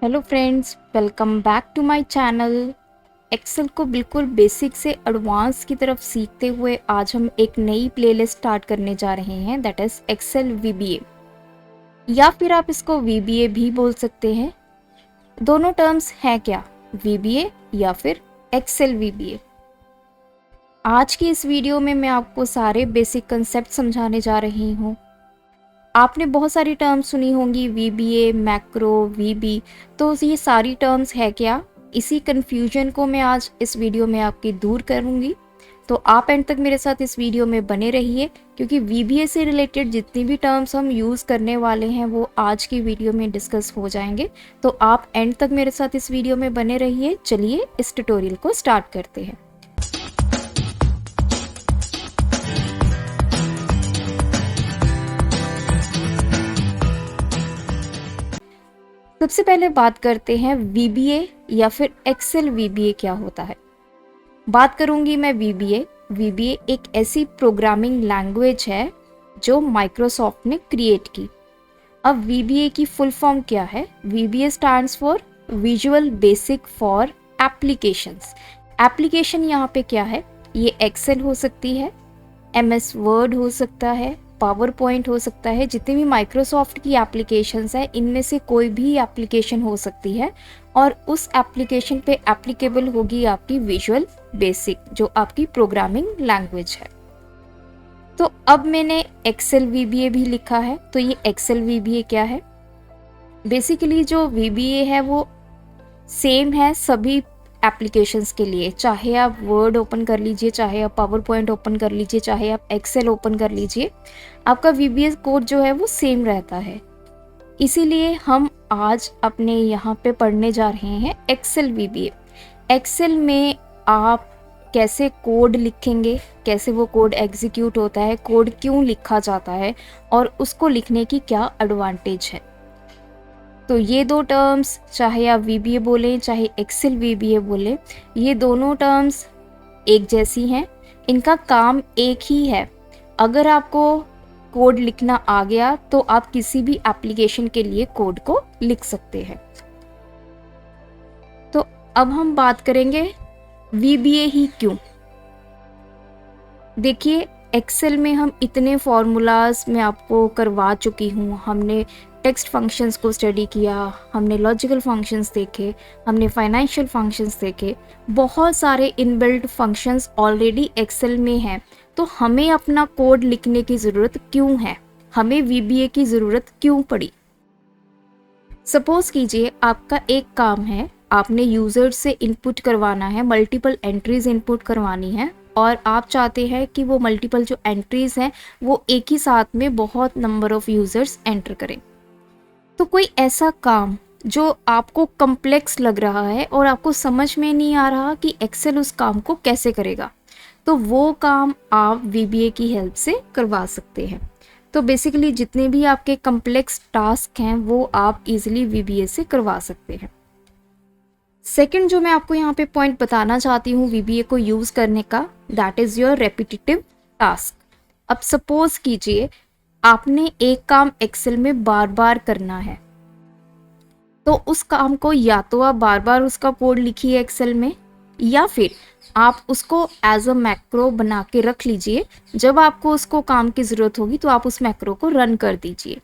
Hello friends, welcome back to my channel. Excel को बिल्कुल basic से एडवांस की तरफ सीखते हुए आज हम एक नई प्लेलिस्ट स्टार्ट करने जा रहे हैं, दैट इज एक्सेल वीबीए, या फिर आप इसको वीबीए भी बोल सकते हैं। दोनों टर्म्स हैं क्या, वीबीए या फिर एक्सेल वीबीए। आज की इस वीडियो में मैं आपको सारे बेसिक कंसेप्ट समझाने जा रही हूँ। आपने बहुत सारी टर्म्स सुनी होंगी, वीबीए, मैक्रो, वीबी, तो ये सारी टर्म्स है क्या? इसी कन्फ्यूजन को मैं आज इस वीडियो में आपकी दूर करूंगी। तो आप एंड तक मेरे साथ इस वीडियो में बने रहिए, क्योंकि वीबीए से रिलेटेड जितनी भी टर्म्स हम यूज़ करने वाले हैं वो आज की वीडियो में डिस्कस हो जाएंगे। तो आप एंड तक मेरे साथ इस वीडियो में बने रहिए। चलिए इस ट्यूटोरियल को स्टार्ट करते हैं। सबसे पहले बात करते हैं वीबीए या फिर एक्सेल वीबीए क्या होता है। बात करूंगी मैं वीबीए। वीबीए एक ऐसी प्रोग्रामिंग लैंग्वेज है जो माइक्रोसॉफ्ट ने क्रिएट की। अब वीबीए की फुल फॉर्म क्या है? VBA stands for visual basic for applications. Application यहाँ पे क्या है? ये एक्सेल हो सकती है, एमएस वर्ड हो सकता है, पावर पॉइंट हो सकता है। जितनी भी माइक्रोसॉफ्ट की एप्लीकेशंस है इनमें से कोई भी एप्लीकेशन हो सकती है, और उस एप्लीकेशन पे एप्लीकेबल होगी आपकी विजुअल बेसिक, जो आपकी प्रोग्रामिंग लैंग्वेज है। तो अब मैंने एक्सेल वीबीए भी लिखा है, तो ये एक्सेल वीबीए क्या है? बेसिकली जो वीबीए है वो सेम है सभी एप्लीकेशंस के लिए। चाहे आप वर्ड ओपन कर लीजिए, चाहे आप पावर पॉइंट ओपन कर लीजिए, चाहे आप एक्सेल ओपन कर लीजिए, आपका वीबीए कोड जो है वो सेम रहता है। इसीलिए हम आज अपने यहाँ पे पढ़ने जा रहे हैं एक्सेल वीबीए। एक्सेल में आप कैसे कोड लिखेंगे, कैसे वो कोड एग्जीक्यूट होता है, कोड क्यों लिखा जाता है, और उसको लिखने की क्या एडवांटेज है। तो ये दो टर्म्स, चाहे आप वीबीए बोलें चाहे एक्सेल वीबीए बोलें, ये दोनों टर्म्स एक जैसी हैं। इनका काम एक ही है। अगर आपको कोड लिखना आ गया तो आप किसी भी एप्लीकेशन के लिए कोड को लिख सकते हैं। तो अब हम बात करेंगे वीबीए ही क्यों। देखिए, एक्सेल में हम इतने फॉर्मूलाज मैं आपको करवा चुकी हूँ। हमने टेक्स्ट फंक्शंस को स्टडी किया, हमने लॉजिकल फंक्शंस देखे, हमने फाइनेंशियल फंक्शंस देखे। बहुत सारे इनबिल्ट फंक्शंस ऑलरेडी एक्सेल में हैं। तो हमें अपना कोड लिखने की ज़रूरत क्यों है? हमें वीबीए की ज़रूरत क्यों पड़ी? सपोज कीजिए आपका एक काम है, आपने यूज़र से इनपुट करवाना है, मल्टीपल एंट्रीज इनपुट करवानी है, और आप चाहते हैं कि वो मल्टीपल जो एंट्रीज हैं वो एक ही साथ में बहुत नंबर ऑफ यूज़र्स एंटर करें। तो कोई ऐसा काम जो आपको कॉम्प्लेक्स लग रहा है और आपको समझ में नहीं आ रहा कि एक्सेल उस काम को कैसे करेगा, तो वो काम आप वीबीए की हेल्प से करवा सकते हैं। तो बेसिकली जितने भी आपके कॉम्प्लेक्स टास्क हैं वो आप इजीली वीबीए से करवा सकते हैं। सेकंड जो मैं आपको यहाँ पे पॉइंट बताना चाहती हूँ वीबीए को यूज़ करने का, that is your repetitive task. अब सपोज कीजिए आपने एक काम एक्सेल में बार बार करना है, तो उस काम को या तो आप बार बार उसका कोड लिखिए एक्सेल में, या फिर आप उसको एज अ मैक्रो बना के रख लीजिए। जब आपको उसको काम की ज़रूरत होगी तो आप उस मैक्रो को रन कर दीजिए।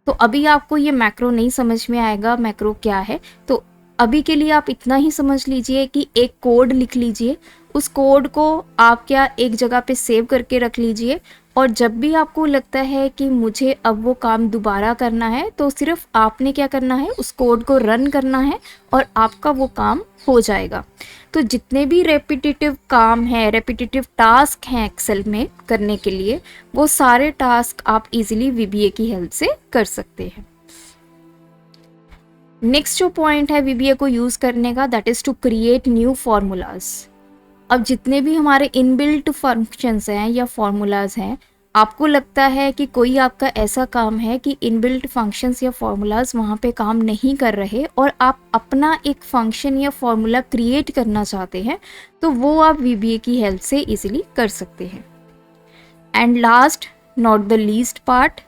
तो अभी आपको ये मैक्रो नहीं समझ में आएगा मैक्रो क्या है, तो अभी के लिए आप इतना ही समझ लीजिए कि एक कोड लिख लीजिए। उस कोड को आप क्या एक जगह पे सेव करके रख लीजिए, और जब भी आपको लगता है कि मुझे अब वो काम दोबारा करना है तो सिर्फ आपने क्या करना है, उस कोड को रन करना है और आपका वो काम हो जाएगा। तो जितने भी रेपिटेटिव काम हैं, रेपिटेटिव टास्क हैं एक्सेल में करने के लिए, वो सारे टास्क आप इजीली वीबीए की हेल्प से कर सकते हैं। नेक्स्ट जो पॉइंट है वीबीए को यूज़ करने का, that is to create new formulas. अब जितने भी हमारे इनबिल्ट फंक्शंस हैं या फार्मूलाज हैं, आपको लगता है कि कोई आपका ऐसा काम है कि इनबिल्ट फंक्शंस या फार्मूलाज वहाँ पे काम नहीं कर रहे और आप अपना एक फंक्शन या फार्मूला क्रिएट करना चाहते हैं, तो वो आप वीबीए की हेल्प से इजीली कर सकते हैं। And last not the least part,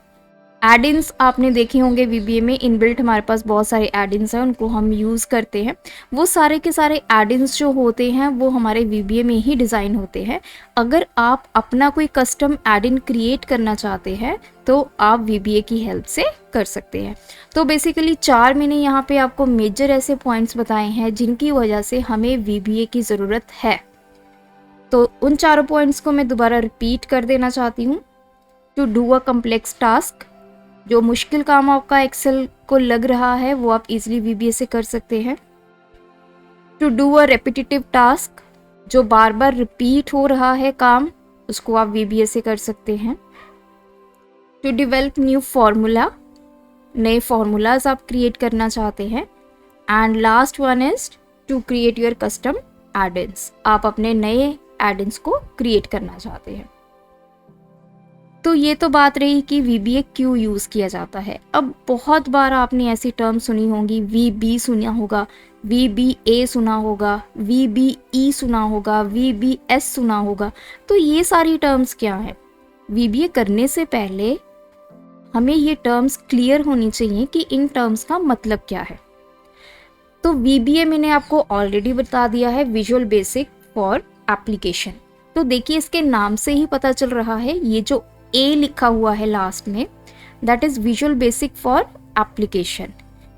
add-ins आपने देखे होंगे वीबीए में इनबिल्ट हमारे पास बहुत सारे एड-इन्स हैं, उनको हम यूज़ करते हैं। वो सारे के सारे एड-इन्स जो होते हैं वो हमारे वीबीए में ही डिज़ाइन होते हैं। अगर आप अपना कोई कस्टम एड-इन क्रिएट करना चाहते हैं तो आप वीबीए की हेल्प से कर सकते हैं। तो बेसिकली 4 मैंने यहाँ पे आपको मेजर ऐसे पॉइंट्स बताए हैं जिनकी वजह से हमें वीबीए की ज़रूरत है। तो उन चारों पॉइंट्स को मैं दोबारा रिपीट कर देना चाहती हूँ। To do a complex task, जो मुश्किल काम आपका एक्सेल को लग रहा है वो आप इजीली वीबीए से कर सकते हैं। To do a repetitive task, जो बार बार रिपीट हो रहा है काम, उसको आप वीबीए से कर सकते हैं। टू डेवलप न्यू फार्मूला, नए फार्मूलाज आप क्रिएट करना चाहते हैं। And last one is to create your custom add-ins, आप अपने नए एड-इन्स को क्रिएट करना चाहते हैं। तो ये तो बात रही कि वीबीए क्यों यूज़ किया जाता है। अब बहुत बार आपने ऐसी टर्म सुनी होंगी, वीबी सुना होगा, वीबीए सुना होगा, वीबीई सुना होगा, वीबीएस सुना होगा। तो ये सारी टर्म्स क्या हैं? वीबीए करने से पहले हमें ये टर्म्स क्लियर होनी चाहिए कि इन टर्म्स का मतलब क्या है। तो वीबीए मैंने आपको ऑलरेडी बता दिया है, विजुअल बेसिक फॉर एप्लीकेशन। तो देखिए इसके नाम से ही पता चल रहा है, ये जो ए लिखा हुआ है लास्ट में, that is visual basic for application.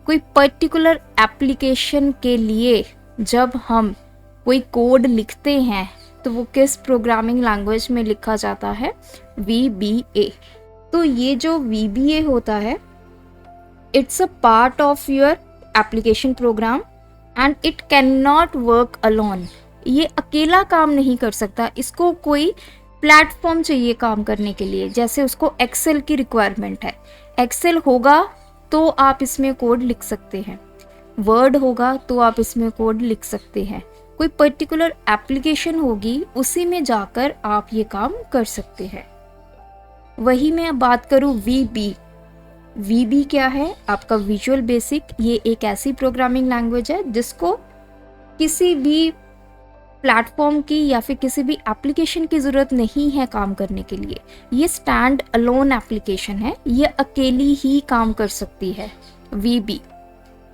कोई पर्टिकुलर एप्लीकेशन के लिए जब हम कोई कोड लिखते हैं तो वो किस प्रोग्रामिंग लैंग्वेज में लिखा जाता है? VBA। तो ये जो VBA होता है, it's a part of your application program and it can not work alone. ये अकेला काम नहीं कर सकता, इसको कोई प्लेटफॉर्म चाहिए काम करने के लिए। जैसे उसको एक्सेल की रिक्वायरमेंट है, एक्सेल होगा तो आप इसमें कोड लिख सकते हैं, वर्ड होगा तो आप इसमें कोड लिख सकते हैं। कोई पर्टिकुलर एप्लीकेशन होगी, उसी में जाकर आप ये काम कर सकते हैं। वही मैं अब बात करूँ VB क्या है? आपका विजुअल बेसिक। ये एक ऐसी प्रोग्रामिंग लैंग्वेज है जिसको किसी भी प्लेटफॉर्म की या फिर किसी भी एप्लीकेशन की ज़रूरत नहीं है काम करने के लिए। ये स्टैंड अलोन एप्लीकेशन है, ये अकेली ही काम कर सकती है। VB,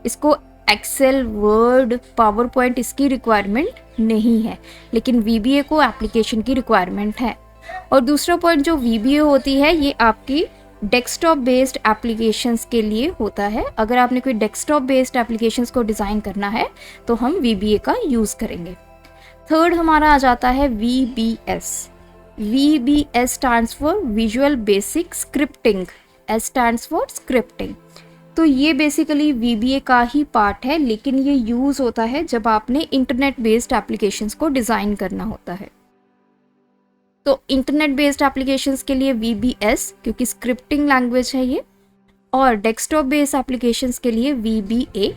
इसको एक्सेल, वर्ड, पावर पॉइंट इसकी रिक्वायरमेंट नहीं है, लेकिन VBA को एप्लीकेशन की रिक्वायरमेंट है। और दूसरा पॉइंट जो VBA होती है, ये आपकी डेस्कटॉप बेस्ड एप्लीकेशंस के लिए होता है। अगर आपने कोई डेस्कटॉप बेस्ड एप्लीकेशंस को डिज़ाइन करना है तो हम VBA का यूज़ करेंगे। थर्ड हमारा आ जाता है VBS। VBS stands for visual basic scripting. S stands for scripting. तो ये बेसिकली VBA का ही पार्ट है, लेकिन ये यूज़ होता है जब आपने इंटरनेट बेस्ड एप्लीकेशंस को डिज़ाइन करना होता है। तो इंटरनेट बेस्ड एप्लीकेशंस के लिए VBS, क्योंकि स्क्रिप्टिंग लैंग्वेज है ये, और डेस्कटॉप बेस्ड एप्लीकेशंस के लिए VBA।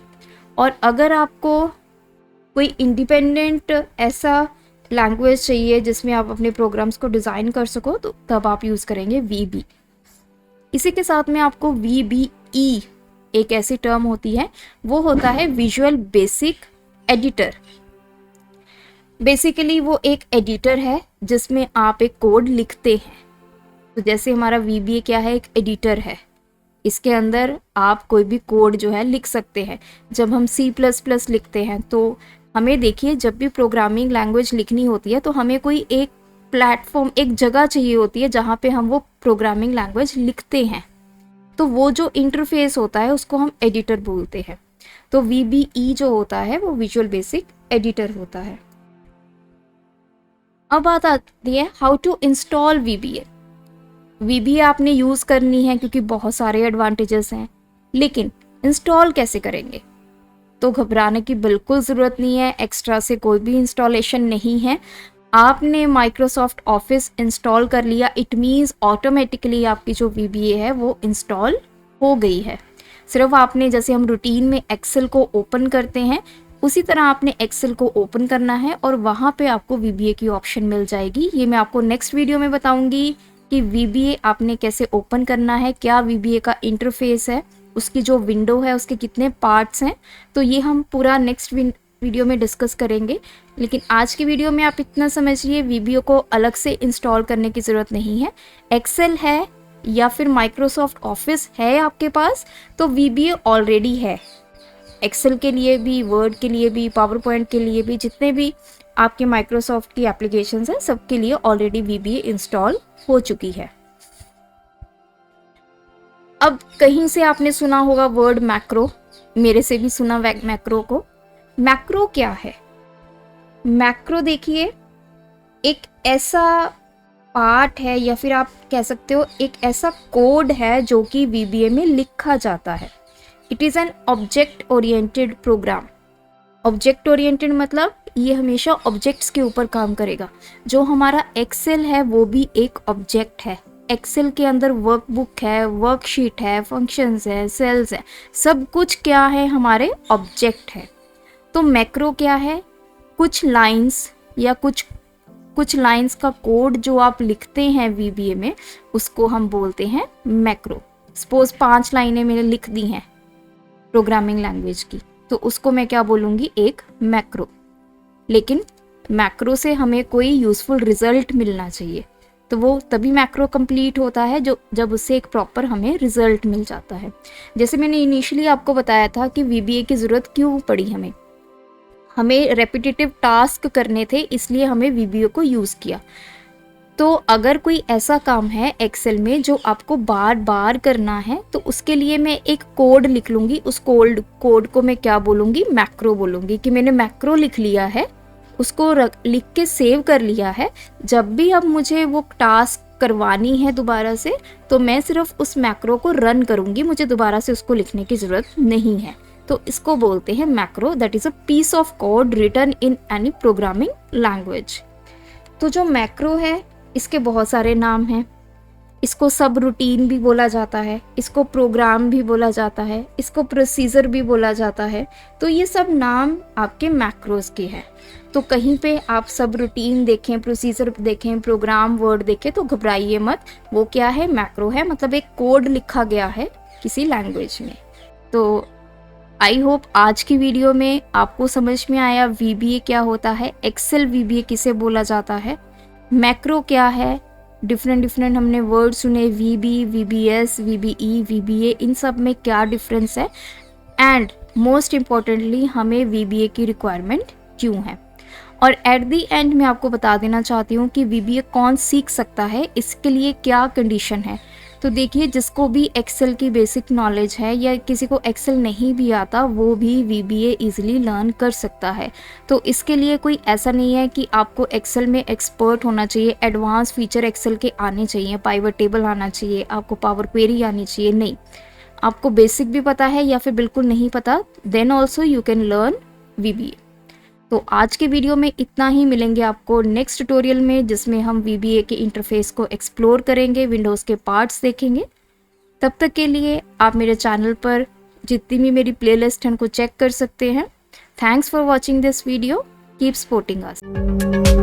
और अगर आपको कोई इंडिपेंडेंट ऐसा लैंग्वेज चाहिए जिसमें आप अपने प्रोग्राम्स को डिज़ाइन कर सको, तो तब आप यूज़ करेंगे VB। इसी के साथ में आपको VBE एक ऐसी टर्म होती है, वो होता है विजुअल बेसिक एडिटर। बेसिकली वो एक एडिटर है जिसमें आप एक कोड लिखते हैं। तो जैसे हमारा VBA क्या है? एक एडिटर है, इसके अंदर आप कोई भी कोड जो है लिख सकते हैं। जब हम C++ लिखते हैं तो हमें देखिए, जब भी प्रोग्रामिंग लैंग्वेज लिखनी होती है तो हमें कोई एक प्लेटफॉर्म, एक जगह चाहिए होती है जहाँ पे हम वो प्रोग्रामिंग लैंग्वेज लिखते हैं। तो वो जो इंटरफेस होता है उसको हम एडिटर बोलते हैं। तो VBE जो होता है वो विजुअल बेसिक एडिटर होता है। अब बात आती है how to install VBA। VBA आपने यूज़ करनी है क्योंकि बहुत सारे एडवांटेजेस हैं, लेकिन इंस्टॉल कैसे करेंगे? तो घबराने की बिल्कुल ज़रूरत नहीं है, एक्स्ट्रा से कोई भी इंस्टॉलेशन नहीं है। आपने माइक्रोसॉफ्ट ऑफिस इंस्टॉल कर लिया, इट मीन्स ऑटोमेटिकली आपकी जो VBA है वो इंस्टॉल हो गई है। सिर्फ आपने, जैसे हम रूटीन में एक्सेल को ओपन करते हैं, उसी तरह आपने एक्सेल को ओपन करना है और वहाँ पे आपको VBA की ऑप्शन मिल जाएगी। ये मैं आपको नेक्स्ट वीडियो में बताऊँगी कि VBA आपने कैसे ओपन करना है, क्या VBA का इंटरफेस है, उसकी जो विंडो है उसके कितने पार्ट्स हैं। तो ये हम पूरा नेक्स्ट वीडियो में डिस्कस करेंगे। लेकिन आज की वीडियो में आप इतना समझिए, VBA को अलग से इंस्टॉल करने की ज़रूरत नहीं है। एक्सेल है, या फिर माइक्रोसॉफ्ट ऑफिस है आपके पास तो VBA ऑलरेडी है। एक्सेल के लिए भी, वर्ड के लिए भी, पावर पॉइंट के लिए भी, जितने भी आपके माइक्रोसॉफ्ट की एप्लीकेशंस हैं सबके लिए ऑलरेडी VBA इंस्टॉल हो चुकी है। अब कहीं से आपने सुना होगा वर्ड मैक्रो, मेरे से भी सुना मैक्रो को। मैक्रो क्या है? मैक्रो देखिए एक ऐसा पार्ट है या फिर आप कह सकते हो एक ऐसा कोड है जो कि VBA में लिखा जाता है। It is an object oriented program. Object oriented मतलब ये हमेशा ऑब्जेक्ट्स के ऊपर काम करेगा। जो हमारा एक्सेल है वो भी एक ऑब्जेक्ट है। एक्सेल के अंदर वर्कबुक है, वर्कशीट है, फंक्शंस है, सेल्स है, सब कुछ क्या है? हमारे ऑब्जेक्ट है। तो मैक्रो क्या है? कुछ लाइंस या कुछ लाइंस का कोड जो आप लिखते हैं VBA में, उसको हम बोलते हैं मैक्रो। सपोज 5 लाइनें मैंने लिख दी हैं प्रोग्रामिंग लैंग्वेज की, तो उसको मैं क्या बोलूँगी? एक मैक्रो। लेकिन मैक्रो से हमें कोई यूज़फुल रिजल्ट मिलना चाहिए, तो वो तभी मैक्रो कंप्लीट होता है जब उससे एक प्रॉपर हमें रिजल्ट मिल जाता है। जैसे मैंने इनिशियली आपको बताया था कि VBA की ज़रूरत क्यों पड़ी हमें रेपिटेटिव टास्क करने थे, इसलिए हमें VBA को यूज़ किया। तो अगर कोई ऐसा काम है एक्सेल में जो आपको बार बार करना है, तो उसके लिए मैं एक कोड लिख लूँगी। उस कोड को मैं क्या बोलूँगी? मैक्रो बोलूँगी कि मैंने मैक्रो लिख लिया है, उसको लिख के सेव कर लिया है। जब भी अब मुझे वो टास्क करवानी है दोबारा से, तो मैं सिर्फ उस मैक्रो को रन करूँगी, मुझे दोबारा से उसको लिखने की ज़रूरत नहीं है। तो इसको बोलते हैं macro. That is a piece of code written in any programming language. तो जो मैक्रो है इसके बहुत सारे नाम हैं। इसको सब रूटीन भी बोला जाता है, इसको प्रोग्राम भी बोला जाता है, इसको प्रोसीजर भी बोला जाता है। तो ये सब नाम आपके मैक्रोस के हैं। तो कहीं पे आप सब रूटीन देखें, प्रोसीजर देखें, प्रोग्राम वर्ड देखें तो घबराइए मत, वो क्या है? मैक्रो है। मतलब एक कोड लिखा गया है किसी लैंग्वेज में। तो आई होप आज की वीडियो में आपको समझ में आया VBA क्या होता है, एक्सेल VBA किसे बोला जाता है, मैक्रो क्या है, डिफरेंट हमने वर्ड सुने, VB, VBS, VBE, VBA, इन सब में क्या डिफरेंस है, एंड मोस्ट इम्पॉर्टेंटली हमें VBA की रिक्वायरमेंट क्यों है। और एट दी एंड मैं आपको बता देना चाहती हूँ कि VBA कौन सीख सकता है, इसके लिए क्या कंडीशन है। तो देखिए, जिसको भी एक्सेल की बेसिक नॉलेज है या किसी को एक्सेल नहीं भी आता, वो भी VBA इजीली लर्न कर सकता है। तो इसके लिए कोई ऐसा नहीं है कि आपको एक्सेल में एक्सपर्ट होना चाहिए, एडवांस फीचर एक्सेल के आने चाहिए, पाइवट टेबल आना चाहिए, आपको पावर क्वेरी आनी चाहिए। नहीं, आपको बेसिक भी पता है या फिर बिल्कुल नहीं पता, then also you can learn VBA। तो आज के वीडियो में इतना ही। मिलेंगे आपको नेक्स्ट ट्यूटोरियल में, जिसमें हम VBA के इंटरफेस को एक्सप्लोर करेंगे, विंडोज़ के पार्ट्स देखेंगे। तब तक के लिए आप मेरे चैनल पर जितनी भी मेरी प्लेलिस्ट हैं उनको चेक कर सकते हैं। Thanks for watching this video. Keep supporting us.